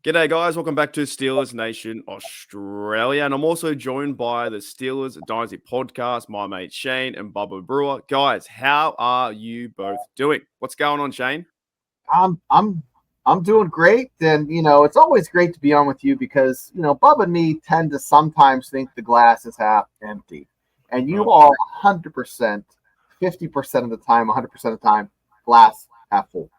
G'day, guys. Welcome back to Steelers Nation Australia. And I'm also joined by the Steelers Dynasty Podcast, my mate Shane and Bubba Brewer. Guys, how are you both doing? What's going on, Shane? I'm doing great, and it's always great to be on with you because Bub and me tend to sometimes think the glass is half empty, and you are 100%, 50% of the time, 100% of the time, glass half full.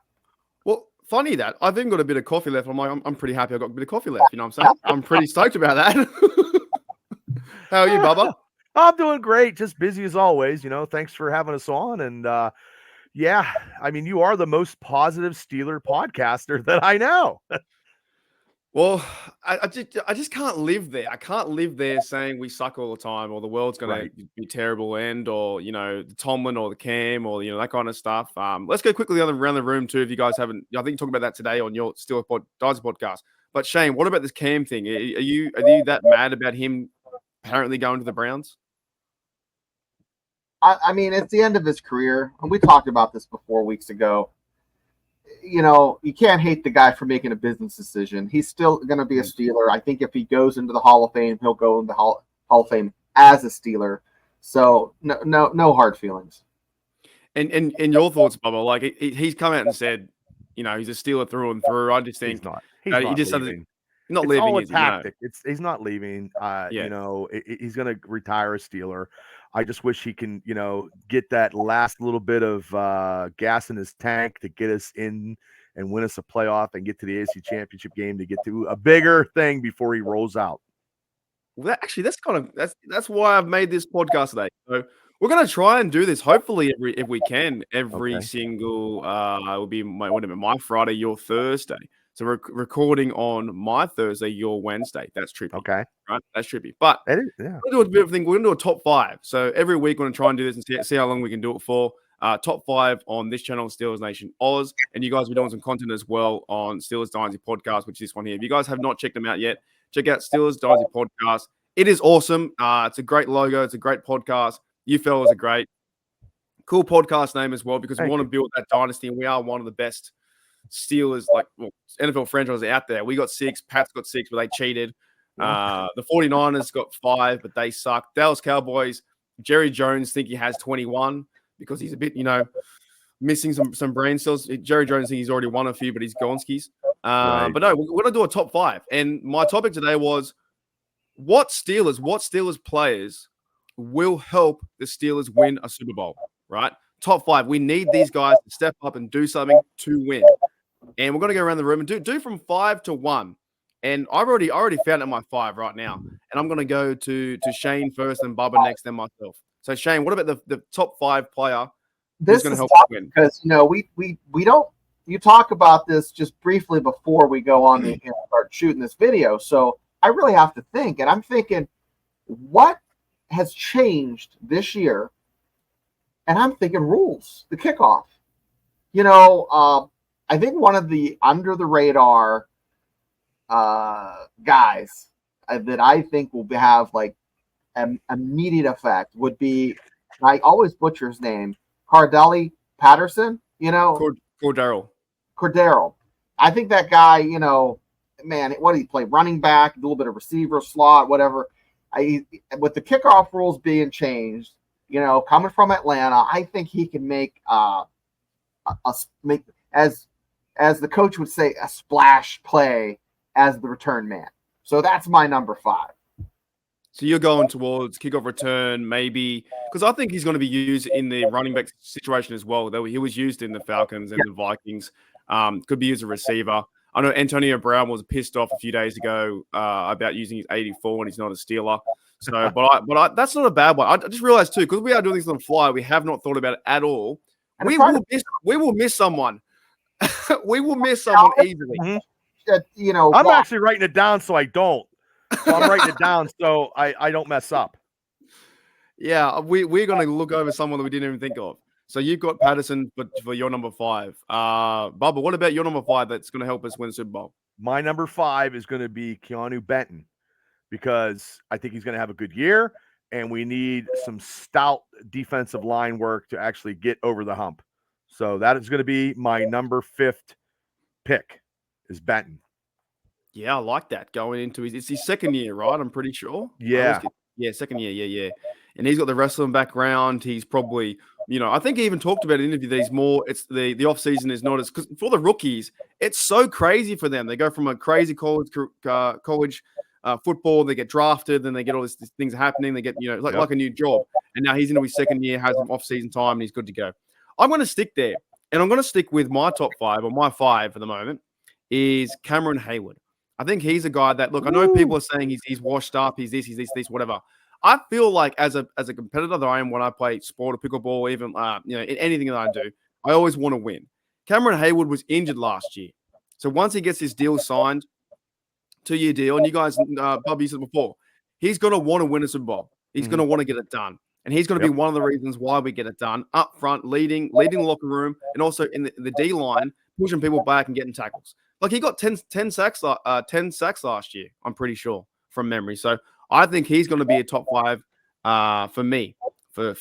Well, funny that I've even got a bit of coffee left. I'm pretty happy I've got a bit of coffee left. You know what I'm saying? I'm pretty stoked about that. How are you, Bubba? I'm doing great. Just busy as always. Thanks for having us on. And yeah, I mean, you are the most positive Steeler podcaster that I know. Well, I just can't live there. I can't live there saying we suck all the time, or the world's going to be terrible, or the Tomlin or the Cam, or that kind of stuff. Let's go quickly around the room too. If you guys haven't, I think you talked about that today on your Dynasty podcast. But Shane, what about this Cam thing? Are you that mad about him apparently going to the Browns? I mean, it's the end of his career, and we talked about this before weeks ago. You can't hate the guy for making a business decision. He's still going to be a Steeler. I think if he goes into the Hall of Fame, he'll go into the Hall of Fame as a Steeler. So no hard feelings. And your thoughts, Bubba? Like he's come out and said, he's a Steeler through and through. I just think he's not leaving. Not it's leaving. All a tactic. He's not leaving. He's going to retire a Steeler. I just wish he can, get that last little bit of gas in his tank to get us in and win us a playoff and get to the AFC Championship game to get to a bigger thing before he rolls out. Well, that's why I've made this podcast today. So we're going to try and do this. Hopefully, if we can, every single it will be my Friday, your Thursday. So we're recording on my Thursday, your Wednesday. That's trippy. Okay. Right? That's trippy. But it is, yeah. We're going to do a bit of thing. We're going to do a top 5. So every week we're going to try and do this and see how long we can do it for. Top 5 on this channel, Steelers Nation Oz. And you guys will be doing some content as well on Steelers Dynasty Podcast, which is this one here. If you guys have not checked them out yet, check out Steelers Dynasty Podcast. It is awesome. It's a great logo. It's a great podcast. You fellas are great. Cool podcast name as well because we want to build that dynasty, and we are one of the best Steelers, NFL franchises out there. We got 6. Pats got 6, but they cheated. The 49ers got 5, but they suck. Dallas Cowboys, Jerry Jones think he has 21 because he's a bit, missing some brain cells. Jerry Jones thinks he's already won a few, but he's Gonskis. But no, we're going to do a top 5. And my topic today was what Steelers players will help the Steelers win a Super Bowl, right? Top 5. We need these guys to step up and do something to win. And we're going to go around the room and do from 5 to 1. And I've already found out my 5 right now. And I'm going to go to Shane first, then Bubba next, then myself. So Shane, what about the top 5 player who's going to help us win? Because we don't. You talk about this just briefly before we go on and start shooting this video. So I really have to think, and I'm thinking, what has changed this year? And I'm thinking rules, the kickoff. I think one of the under the radar guys that I think will have like an immediate effect would be, I always butcher his name, Cardell Patterson, Cordero. I think that guy, man, what did he play? Running back, a little bit of receiver, slot, whatever. With the kickoff rules being changed, coming from Atlanta, I think he can make make as the coach would say, a splash play as the return man. So that's my number 5. So you're going towards kickoff return, maybe, because I think he's going to be used in the running back situation as well. Though he was used in the Falcons and the Vikings. Could be used as a receiver. I know Antonio Brown was pissed off a few days ago about using his 84 when he's not a Steeler. So, but that's not a bad one. I just realized too, because we are doing this on the fly, we have not thought about it at all. We will miss someone. We will miss someone easily. Mm-hmm. I'm actually writing it down so I don't. So I'm writing it down so I don't mess up. Yeah, we're going to look over someone that we didn't even think of. So you've got Patterson for your number 5. Bubba, what about your number 5 that's going to help us win the Super Bowl? My number 5 is going to be Keanu Benton because I think he's going to have a good year, and we need some stout defensive line work to actually get over the hump. So that is going to be my number 5th pick is Benton. Yeah, I like that going into it's his second year, right? I'm pretty sure. Yeah. Second year. Yeah. And he's got the wrestling background. He's probably, I think he even talked about in an interview that he's more, it's the off season is not as, because for the rookies, it's so crazy for them. They go from a crazy college football, they get drafted, then they get all these things happening. They get, like a new job. And now he's into his second year, has some off season time, and he's good to go. I'm going to stick there. And I'm going to stick with my top 5, or my 5 for the moment, is Cameron Hayward. I think he's a guy that, look, I know people are saying he's washed up, he's this, whatever. I feel like as a competitor that I am when I play sport or pickleball, even in anything that I do, I always want to win. Cameron Hayward was injured last year. So once he gets his deal signed, 2-year deal, and you guys, Bubby said before, he's going to want to win a Super Bowl. He's going to want to get it done. And he's going to be one of the reasons why we get it done up front, leading the locker room, and also in the D line, pushing people back and getting tackles. Like, he got 10 sacks last year, I'm pretty sure, from memory. So I think he's going to be a top 5 for me. For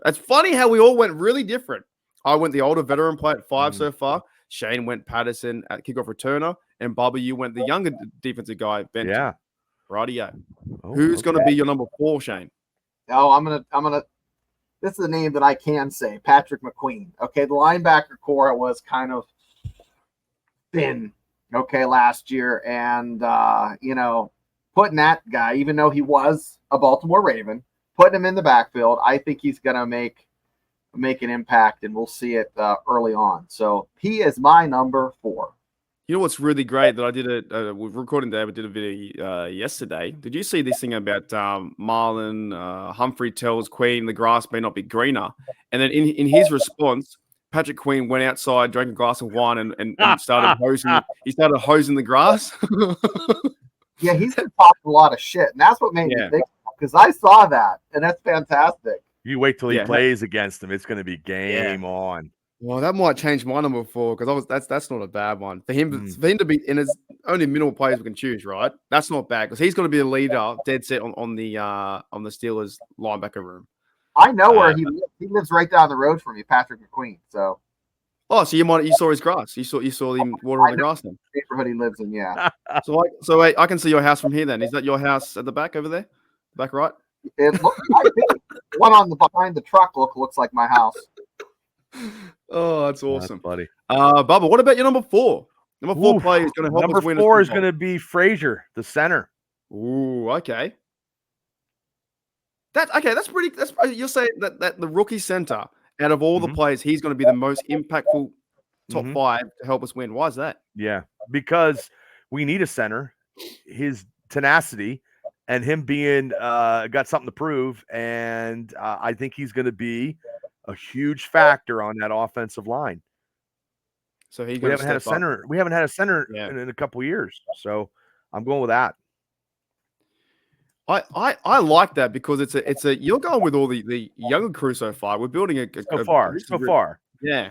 it's funny how we all went really different. I went the older veteran player at 5 so far. Shane went Patterson at kickoff returner, and Bubba, you went the younger defensive guy, Ben. Yeah. Rightio. Who's going to be your number 4, Shane? Oh, I'm gonna. This is a name that I can say, Patrick McQueen. Okay, the linebacker core was kind of thin, last year, and putting that guy, even though he was a Baltimore Raven, putting him in the backfield, I think he's gonna make an impact, and we'll see it early on. So he is my number 4. You know what's really great that I did we're recording today, we did a video yesterday. Did you see this thing about Marlon Humphrey tells Queen the grass may not be greener? And then in his response, Patrick Queen went outside, drank a glass of wine, and started hosing. He started hosing the grass. Yeah, he's been talking a lot of shit, and that's what made me think, because I saw that, and that's fantastic. You wait till he plays against him; it's going to be game on. Well, that might change my number 4, because that's not a bad one for him. For him to be in his only minimal players we can choose, right? That's not bad, because he's going to be a leader, dead set on the Steelers linebacker room. I know where he lives. He lives right down the road from me, Patrick McQueen. So, so you saw his grass. You saw him watering the grass then. The neighborhood he lives in, yeah. So I can see your house from here. Then is that your house at the back over there, back right? It looks. I think one on the behind the truck looks like my house. Oh, that's awesome, buddy. Bubba, what about your number 4? Number 4 player is going to help us win. Number 4 is going to be Frazier, the center. Ooh, okay. That's pretty. You're saying that the rookie center out of all the players, he's going to be the most impactful top 5 to help us win. Why is that? Yeah, because we need a center. His tenacity and him being got something to prove, and I think he's going to be a huge factor on that offensive line. So we haven't had a center. We haven't had a center in a couple of years. So I'm going with that. I like that, because it's a you're going with all the younger crew so far. We're building so far. Yeah.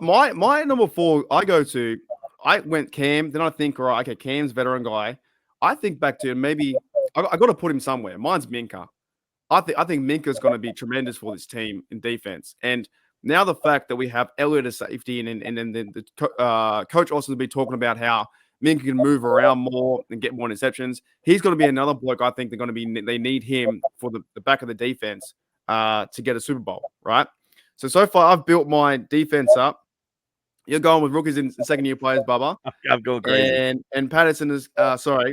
My number 4, I went Cam. Then I think, all right, okay, Cam's veteran guy. I think back to maybe I got to put him somewhere. Mine's Minka. I think Minka's going to be tremendous for this team in defense. And now the fact that we have Elliott as safety, and then the coach also will be talking about how Minka can move around more and get more interceptions. He's going to be another bloke. I think they need him for the back of the defense to get a Super Bowl, right? So far I've built my defense up. You're going with rookies and second-year players, Bubba. I'm going crazy. And Patterson is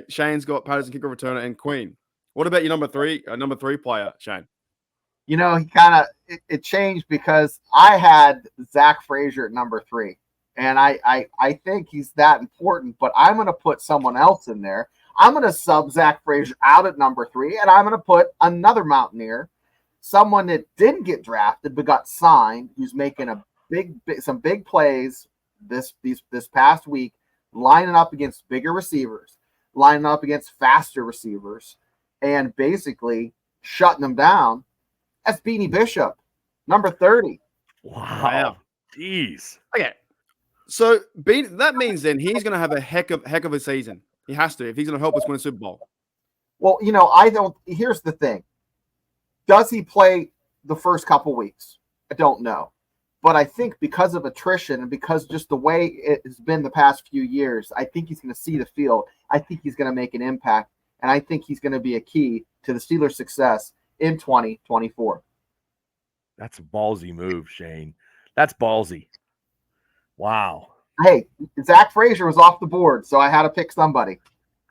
Shane's got Patterson, kicker returner, and Queen. What about your number 3 player, Shane? He kind of it changed, because I had Zach Frazier at number 3, and I think he's that important. But I'm going to put someone else in there. I'm going to sub Zach Frazier out at number 3, and I'm going to put another Mountaineer, someone that didn't get drafted but got signed, who's making some big plays this past week, lining up against bigger receivers, lining up against faster receivers, and basically shutting them down. That's Beanie Bishop, number 30. Wow. Jeez. Okay. So that means then he's going to have a heck of a season. He has to, if he's going to help us win a Super Bowl. Well, here's the thing. Does he play the first couple weeks? I don't know. But I think because of attrition and because just the way it has been the past few years, I think he's going to see the field. I think he's going to make an impact. And I think he's going to be a key to the Steelers' success in 2024. That's a ballsy move, Shane. That's ballsy. Wow. Hey, Zach Frazier was off the board, so I had to pick somebody.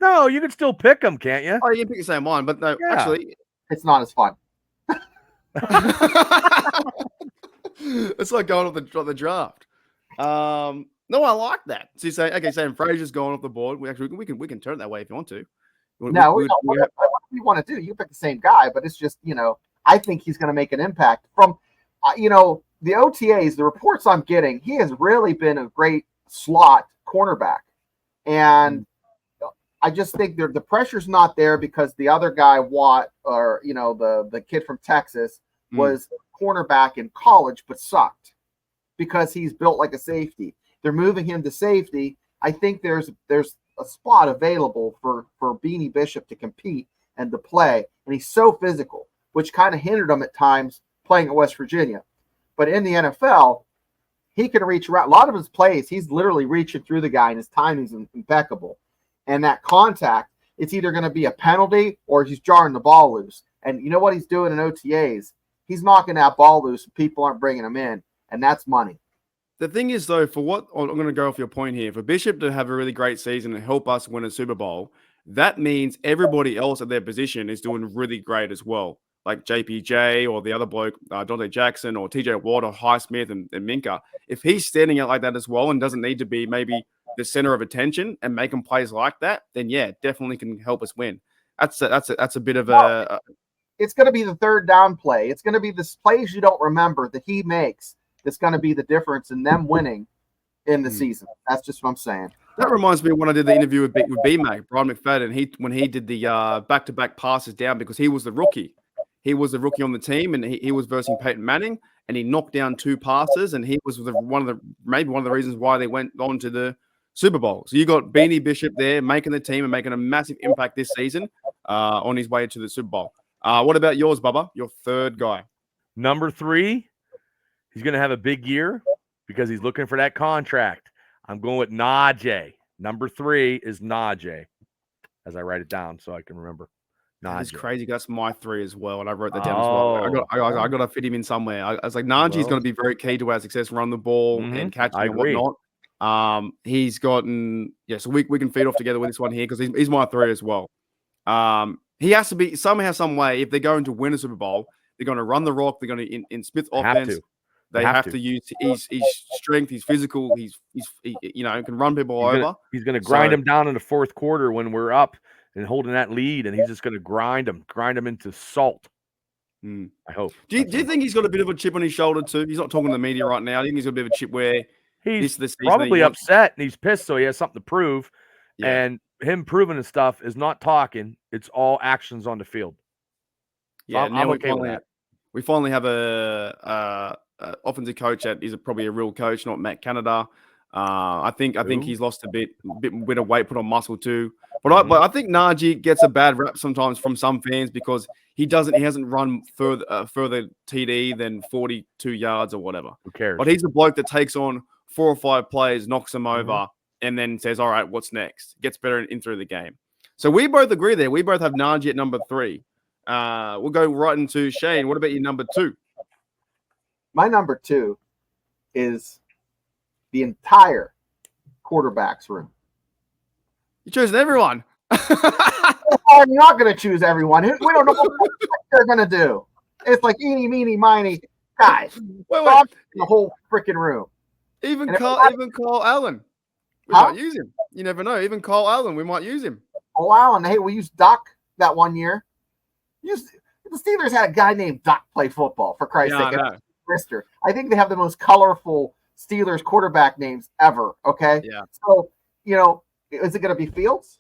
No, you can still pick him, can't you? Oh, you can pick the same one, but no, actually, it's not as fun. It's like going off the draft. No, I like that. So you say, saying Frazier's going off the board. We can turn it that way if you want to. What you want to do? You pick the same guy, but it's just I think he's going to make an impact from the OTAs. The reports I'm getting, he has really been a great slot cornerback, and I just think the pressure's not there because the other guy, Watt, or the kid from Texas, was cornerback in college but sucked because he's built like a safety. They're moving him to safety. I think there's a spot available for Beanie Bishop to compete and to play, and he's so physical, which kind of hindered him at times playing at West Virginia. But in the NFL, he can reach around. A lot of his plays, he's literally reaching through the guy, and his timing's impeccable. And that contact, it's either going to be a penalty or he's jarring the ball loose. And you know what he's doing in OTAs? He's knocking that ball loose and people aren't bringing him in, and that's money. The thing is, though, I'm going to go off your point here. For Bishop to have a really great season and help us win a Super Bowl, that means everybody else at their position is doing really great as well. Like JPJ or the other bloke, Dante Jackson or TJ Watt or Highsmith and Minka. If he's standing out like that as well and doesn't need to be maybe the center of attention and making plays like that, then yeah, definitely can help us win. That's a bit of a. It's going to be the third down play. It's going to be the plays you don't remember that he makes. That's going to be the difference in them winning in the season. That's just what I'm saying. That reminds me of when I did the interview with B-Mac, Brian McFadden. When he did the back-to-back passes down because he was the rookie. He was the rookie on the team, and he was versing Peyton Manning, and he knocked down 2 passes, and he was one of the reasons why they went on to the Super Bowl. So you got Beanie Bishop there making the team and making a massive impact this season on his way to the Super Bowl. What about yours, Bubba? Your third guy. Number 3, he's going to have a big year because he's looking for that contract. I'm going with Najee. Number 3 is Najee, as I write it down so I can remember. That's crazy. That's my 3 as well, and I wrote that down as well. I got to fit him in somewhere. I was like, Najee's going to be very key to our success, run the ball and catching and whatnot. He's gotten so we can feed off together with this one here because he's my 3 as well. He has to be somehow, some way. If they're going to win a Super Bowl, they're going to run the rock. They're going to in Smith offense. They have to use his strength, his physical. He can run people over. He's going to grind them down in the fourth quarter when we're up and holding that lead, and he's just going to grind them into salt. I hope. Do you think he's got a bit of a chip on his shoulder too? He's not talking to the media right now. I think he's got a bit of a chip where he's probably upset and he's pissed, so he has something to prove. Yeah. And him proving his stuff is not talking; it's all actions on the field. So I'm okay with that. We finally have a offensive coach that is probably a real coach, not Matt Canada. I think he's lost a bit of weight, put on muscle too. But I think Najee gets a bad rap sometimes from some fans because he hasn't run further TD than 42 yards or whatever. Who cares? But he's the bloke that takes on 4 or 5 plays, knocks them over, and then says, "All right, what's next?" Gets better in through the game. So we both agree there. We both have Najee at number 3. We'll go right into Shane. What about your number 2? My number 2 is the entire quarterback's room. You're choosing everyone. I'm not going to choose everyone. We don't know what they're going to do. It's like eeny, meeny, miny. Guys, wait. The whole freaking room. Even Kyle Allen. We might use him. You never know. Even Kyle Allen, we might use him. Kyle Allen. Hey, we used Duck that one year. The Steelers had a guy named Duck play football, for Christ's sake. I think they have the most colorful Steelers quarterback names ever. Okay. Yeah. So, is it going to be Fields?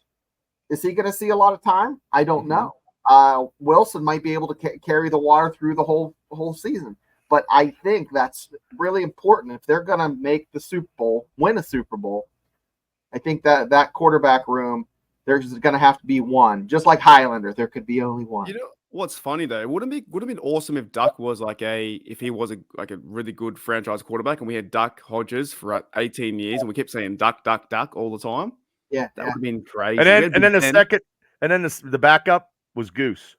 Is he going to see a lot of time? I don't know. Wilson might be able to carry the water through the whole season. But I think that's really important. If they're going to make the Super Bowl, win a Super Bowl, I think that quarterback room, there's going to have to be one. Just like Highlander, there could be only one. what's funny though, would have been awesome if Duck was if he was a really good franchise quarterback and we had Duck Hodges for 18 years and we kept saying Duck, Duck, Duck all the time. Yeah, that would have been crazy. And then the backup was Goose.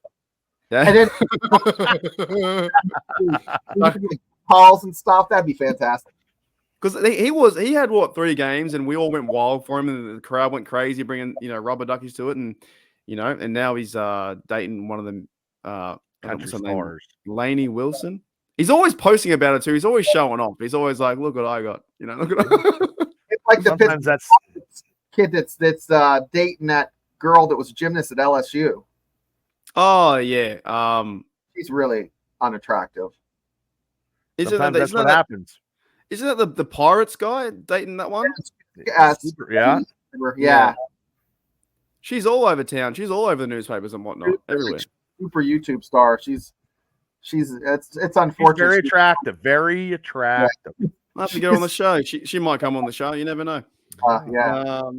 Yeah. And then calls and stuff. That'd be fantastic. Because he had 3 games and we all went wild for him and the crowd went crazy bringing rubber duckies to it and and now he's dating one of them country stars, Lainey Wilson. He's always posting about it too. He's always showing off. He's always like, look what I got. Look at it's like sometimes that's kid that's dating that girl that was a gymnast at LSU. Oh yeah. She's really unattractive. Sometimes that's what happens. Isn't that the Pirates guy dating that one? Yeah. She's all over town. She's all over the newspapers and whatnot. Everywhere. Super YouTube star. It's unfortunate. Very attractive. Very attractive. I'll have to get on the show. She might come on the show. You never know. Yeah.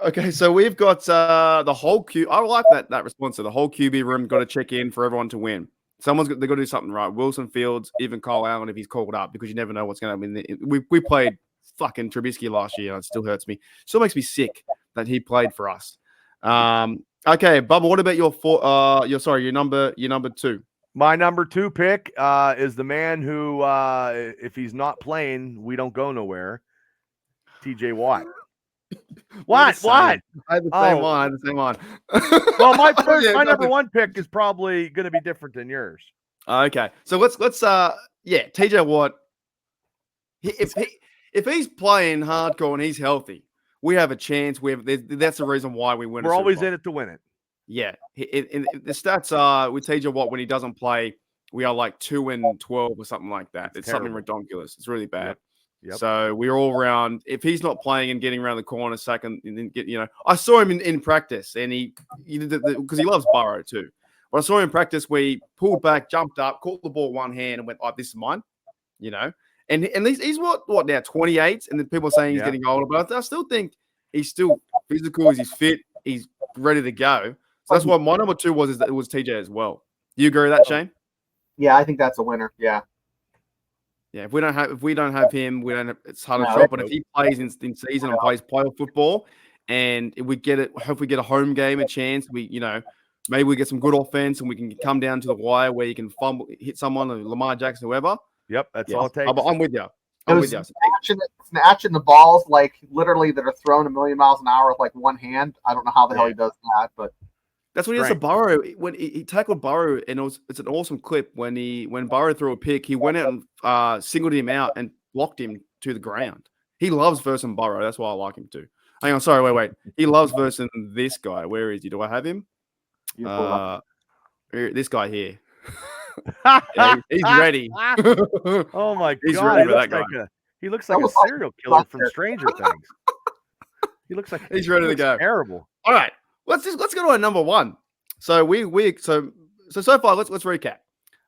Okay, so we've got the whole Q. I like that response. So the whole QB room got to check in for everyone to win. They've got to do something right. Wilson, Fields, even Kyle Allen if he's called up because you never know what's going to happen. We played fucking Trubisky last year and it still hurts me. Still makes me sick that he played for us. Okay, Bubba, what about your number 2? My number 2 pick is the man who, if he's not playing, we don't go nowhere. TJ Watt. What? I had the same one. Well, my number 1 pick is probably going to be different than yours. Okay, so let's TJ Watt. If he's playing hardcore and he's healthy, we have a chance. That's the reason why we win. We're always in it to win it. Yeah, the stats are with TJ Watt when he doesn't play, we are like 2-12 or something like that. It's something ridiculous. It's really bad. Yep. So we're all around. If he's not playing and getting around the corner second, and then get I saw him in practice, and he did because he loves Burrow too. But I saw him in practice where he pulled back, jumped up, caught the ball one hand, and went, "Oh, this is mine," And he's what now 28, and then people are saying he's getting older, but I still think he's still physical. He's fit. He's ready to go. So that's why my number 2 was TJ as well. Do you agree with that, Shane? Yeah, I think that's a winner. Yeah. Yeah, if we don't have him, it's hard to shop. But if he plays in season and plays playoff football, and if we hopefully get a home game, a chance, maybe we get some good offense and we can come down to the wire where you can hit someone, or Lamar Jackson, whoever. Yep, that's all it takes. I'm with you. Snatching the balls like literally that are thrown a million miles an hour with like one hand. I don't know how the hell he does that, but that's what he does to Burrow. When he tackled Burrow, and it's an awesome clip when Burrow threw a pick, he went out and singled him out and blocked him to the ground. He loves versing Burrow. That's why I like him too. Hang on, sorry, wait. He loves versing this guy. Where is he? Do I have him? This guy here. Yeah, he's ready. Oh my he's God! Ready for that guy. He looks like a serial killer from Stranger Things. He looks like he's ready to go. Terrible. All right, let's go to our number 1. So so far let's recap.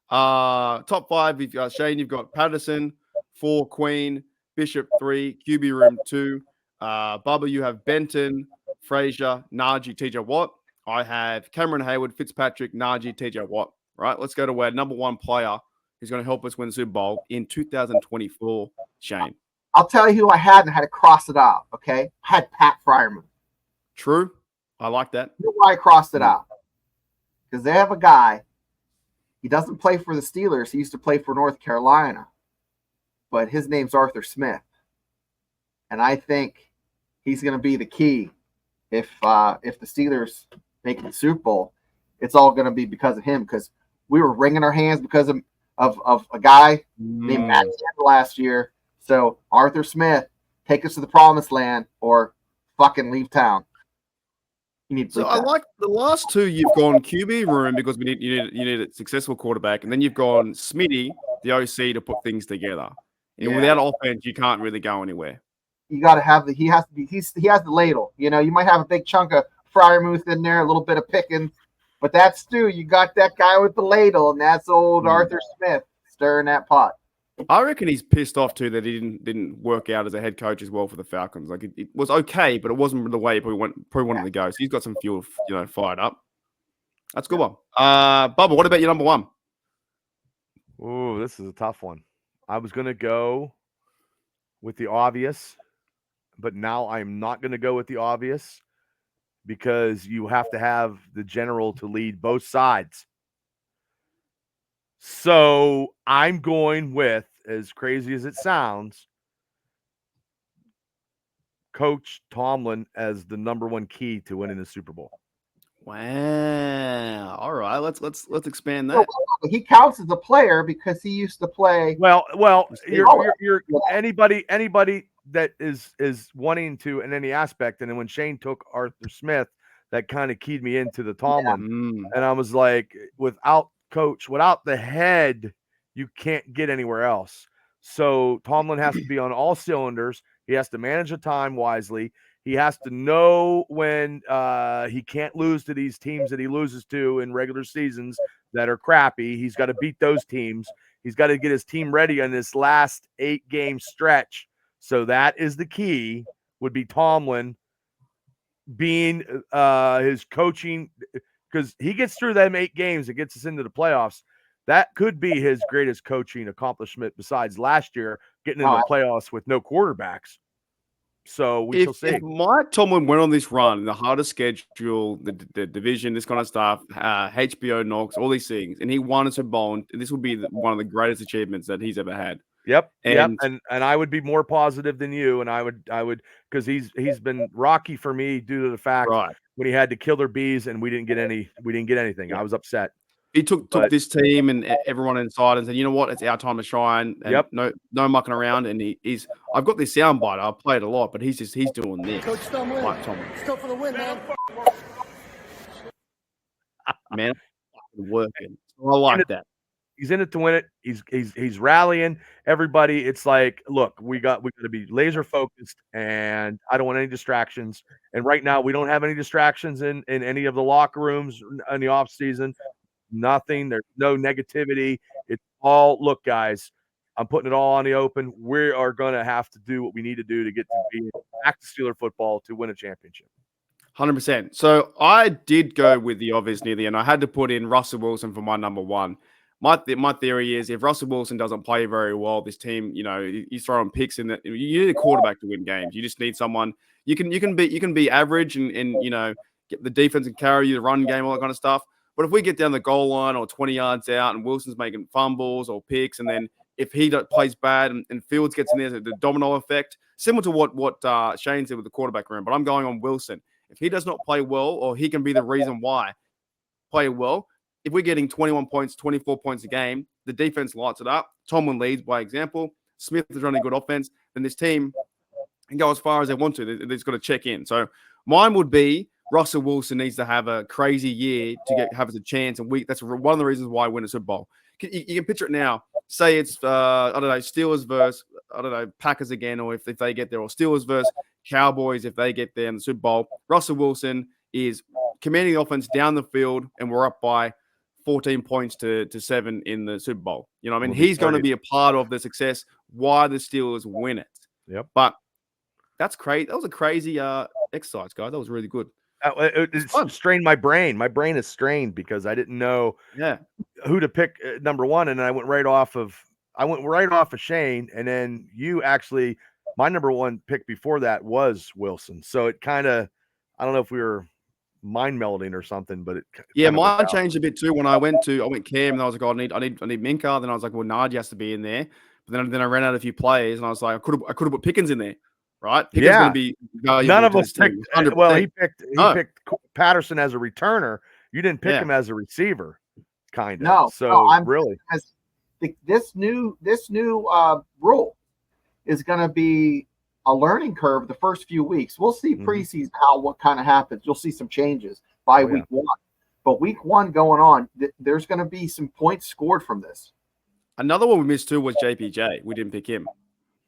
Top 5. You've got Shane. You've got Patterson 4, Queen, Bishop 3, QB room 2. Bubba, you have Benton, Frazier, Najee, TJ Watt. I have Cameron Hayward, Fitzpatrick, Najee, TJ Watt. Right, let's go to our number 1 player who's going to help us win the Super Bowl in 2024, Shane. I'll tell you who I had and I had to cross it out, okay? I had Pat Fryerman. True. I like that. You know why I crossed it out? Because they have a guy. He doesn't play for the Steelers. He used to play for North Carolina. But his name's Arthur Smith. And I think he's going to be the key if the Steelers make the Super Bowl. It's all going to be because of him, because we were wringing our hands because of a guy named Matt Campbell last year. So Arthur Smith, take us to the promised land or fucking leave town. I like the last 2. You've gone QB room because you need a successful quarterback, and then you've gone Smitty, the OC, to put things together. And without offense, you can't really go anywhere. You got to have he has the ladle. You might have a big chunk of Freiermuth in there, a little bit of Pickens. But that's Stu. You got that guy with the ladle, and that's old Arthur Smith stirring that pot. I reckon he's pissed off too that he didn't work out as a head coach as well for the Falcons. Like it was okay, but it wasn't the way he probably wanted to go. So he's got some fuel, fired up. That's a good one. Bubba, what about your number one? Oh, this is a tough one. I was going to go with the obvious, but now I'm not going to go with the obvious because you have to have the general to lead both sides. So I'm going with, as crazy as it sounds, Coach Tomlin as the number one key to winning the Super Bowl. Wow. All right. Let's expand that. He counts as a player because he used to play. Well, you're anybody that is wanting to in any aspect. And then when Shane took Arthur Smith, that kind of keyed me into the Tomlin. And I was like, without the head, you can't get anywhere else. So Tomlin has to be on all cylinders. He has to manage the time wisely. He has to know when he can't lose to these teams that he loses to in regular seasons that are crappy. He's got to beat those teams. He's got to get his team ready on this last 8-game stretch. So that is the key, would be Tomlin being his coaching, because he gets through them 8 games and gets us into the playoffs. That could be his greatest coaching accomplishment besides last year, getting into the playoffs with no quarterbacks. So we shall see. If Mike Tomlin went on this run, the hardest schedule, the division, this kind of stuff, HBO knocks, all these things, and he won a Super Bowl, and this would be one of the greatest achievements that he's ever had. Yep. And I would be more positive than you, and I would because he's been rocky for me due to the fact when he had to kill their bees and we didn't get anything. Yeah. I was upset. He took this team and everyone inside and said, you know what, it's our time to shine. And no mucking around. And he's I've got this soundbite. I play it a lot, but he's doing this. Coach Tomlin, let's go for the win, man. Man, working. I like that. He's in it to win it. He's rallying everybody. It's like, look, we got to be laser focused, and I don't want any distractions. And right now, we don't have any distractions in any of the locker rooms in the off season. Nothing. There's no negativity. It's all, look, guys, I'm putting it all on the open. We are going to have to do what we need to do to get to be back to Steeler football to win a championship. 100%. So I did go with the obvious near the end. I had to put in Russell Wilson for my number one. My theory is if Russell Wilson doesn't play very well, this team, he's throwing picks in that. You need a quarterback to win games. You just need someone you can be average and get the defense and carry you, the run game, all that kind of stuff. But if we get down the goal line or 20 yards out and Wilson's making fumbles or picks, and then if he plays bad and Fields gets in there, the domino effect, similar to what Shane said with the quarterback room. But I'm going on Wilson. If he does not play well, or he can be the reason why play well, if we're getting 21 points, 24 points a game, the defense lights it up. Tomlin leads by example. Smith is running good offense. Then this team can go as far as they want to. They've got to check in. So mine would be Russell Wilson needs to have a crazy year to have a chance. And that's one of the reasons why I win a Super Bowl. You can picture it now. Say it's, Steelers versus, Packers again, or if they get there, or Steelers versus Cowboys if they get there in the Super Bowl. Russell Wilson is commanding the offense down the field, and we're up by 14 points to 7 in the Super Bowl. You know what I mean? He's going to be a part of the success why the Steelers win it. Yep. But that's crazy. That was a crazy exercise, guys. That was really good. It strained my brain. My brain is strained because I didn't know who to pick number one, and I went right off of Shane, and then you actually, my number one pick before that was Wilson. So it kind of, I don't know if we were mind melding or something, but mine changed a bit too. When I went Cam, and I was like, oh, I need Minka. Then I was like, well, Najee has to be in there. But then I ran out a few plays, and I was like, I could have put Pickens in there. Right? Pickens going to be none of us picked. Well, he picked Patterson as a returner. You didn't pick him as a receiver, kind of. No. So really, this new rule is going to be a learning curve the first few weeks. We'll see preseason what kind of happens. You'll see some changes by week one. But week one going on, there's going to be some points scored from this. Another one we missed too was JPJ. We didn't pick him.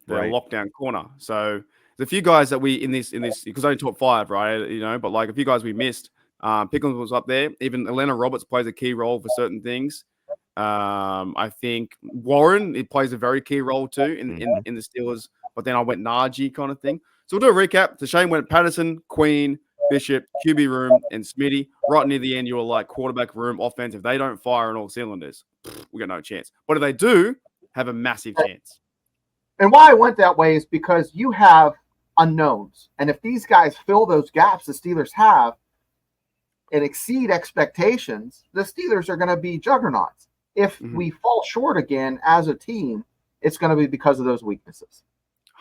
The lockdown corner. So there's a few guys that we in this because I only top 5, right? But like a few guys we missed. Pickens was up there. Even Atlanta Roberts plays a key role for certain things. I think Warren, it plays a very key role too in the Steelers. But then I went Najee kind of thing. So we'll do a recap. So Shane went Patterson, Queen, Bishop, QB room, and Smitty. Right near the end, you were like quarterback room, offense. If they don't fire on all cylinders, we got no chance. But if they do, have a massive chance. And why I went that way is because you have unknowns. And if these guys fill those gaps the Steelers have and exceed expectations, the Steelers are going to be juggernauts. If we fall short again as a team, it's going to be because of those weaknesses.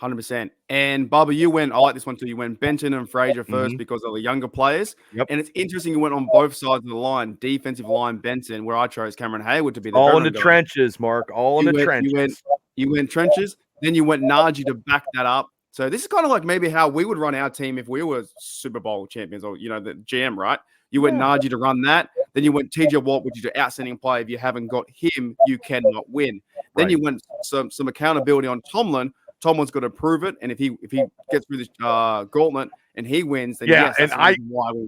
100%. And Bubba, you went, I like this one too. You went Benton and Frazier first because of the younger players. Yep. And it's interesting you went on both sides of the line. Defensive line, Benton, where I chose Cameron Hayward to be the all in the trenches, Mark. All in the trenches. You went trenches. Then you went Najee to back that up. So this is kind of like maybe how we would run our team if we were Super Bowl champions or, the GM, right? You went Najee to run that. Then you went TJ Watt, which is an outstanding play. If you haven't got him, you cannot win. Then you went some accountability on Tomlin. Tomlin's got to prove it, and if he gets through this gauntlet and he wins, then yes, and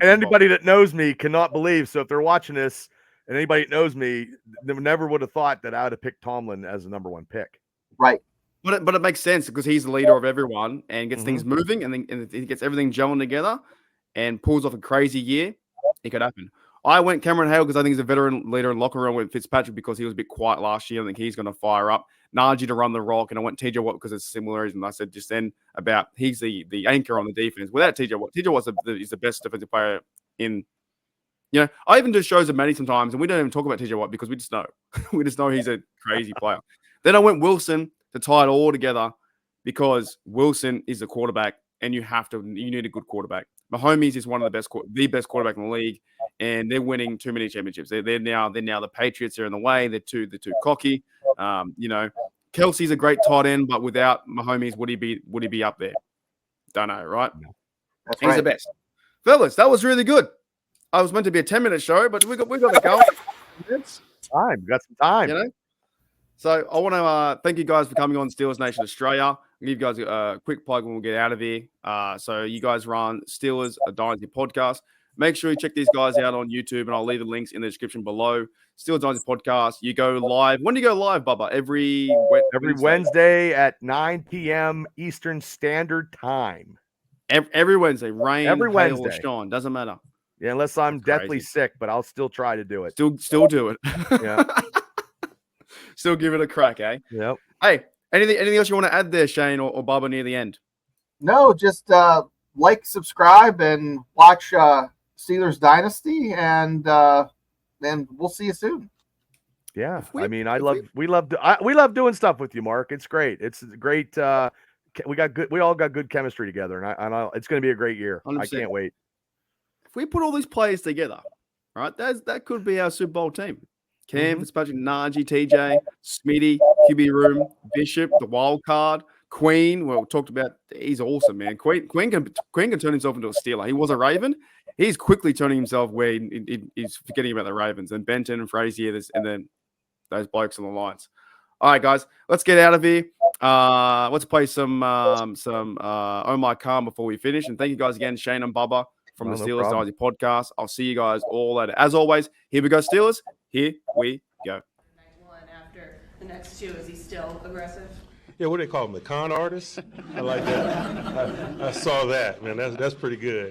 anybody that knows me cannot believe. So if they're watching this, and anybody that knows me, they never would have thought that I would have picked Tomlin as the number one pick. Right. But it makes sense because he's the leader of everyone and gets things moving, and he gets everything gelling together and pulls off a crazy year. It could happen. I went Cameron Hale because I think he's a veteran leader in locker room. I went Fitzpatrick because he was a bit quiet last year. I think he's going to fire up. Najee to run the rock, and I went TJ Watt because it's similar. And I said just then about he's the anchor on the defense. Without TJ Watt is the best defensive player in. I even do shows of Matty sometimes, and we don't even talk about TJ Watt because we just know. We just know he's a crazy player. Then I went Wilson to tie it all together because Wilson is the quarterback, and you need a good quarterback. Mahomes is one of the best quarterback in the league, and they're winning too many championships. They're now the Patriots are in the way. They're too cocky. Kelsey's a great tight end, but without Mahomes, would he be up there? Don't know, right? He's the best. Fellas, that was really good. I was meant to be a 10-minute show, but we got to go. We got some time. So I want to thank you guys for coming on Steelers Nation Australia. I'll give you guys a quick plug when we get out of here. So you guys run Steelers Dynasty Podcast. Make sure you check these guys out on YouTube, and I'll leave the links in the description below. Steelers Dynasty Podcast. You go live. When do you go live, Bubba? Every Wednesday at 9 p.m. Eastern Standard Time. Every Wednesday. Rain, every hail, Wednesday. or shine. Doesn't matter. Yeah, unless I'm deathly sick, but I'll still try to do it. Still do it. Yeah. Still give it a crack, eh? Yep. Hey, anything else you want to add there, Shane or Bubba, near the end? No, just subscribe, and watch Steelers Dynasty, and then we'll see you soon. Yeah, we love doing stuff with you, Mark. It's great. It's great. We all got good chemistry together, and it's going to be a great year. 100%. I can't wait. If we put all these players together, right, that could be our Super Bowl team. Cam, Fitzpatrick, Najee, TJ, Smitty, QB room, Bishop, the wild card, Queen. Well, we talked about he's awesome, man. Queen can turn himself into a Steeler. He was a Raven. He's quickly turning himself where he's forgetting about the Ravens and Benton and Frazier, and then those blokes on the Lions. All right, guys, let's get out of here. Let's play some Oh My Khan before we finish. And thank you guys again, Shane and Bubba from the Steelers Dynasty Podcast. I'll see you guys all later. As always, here we go, Steelers. Here we go. One after the next two, is he still aggressive? Yeah, what do they call him? The con artist? I like that. I saw that, man. That's pretty good.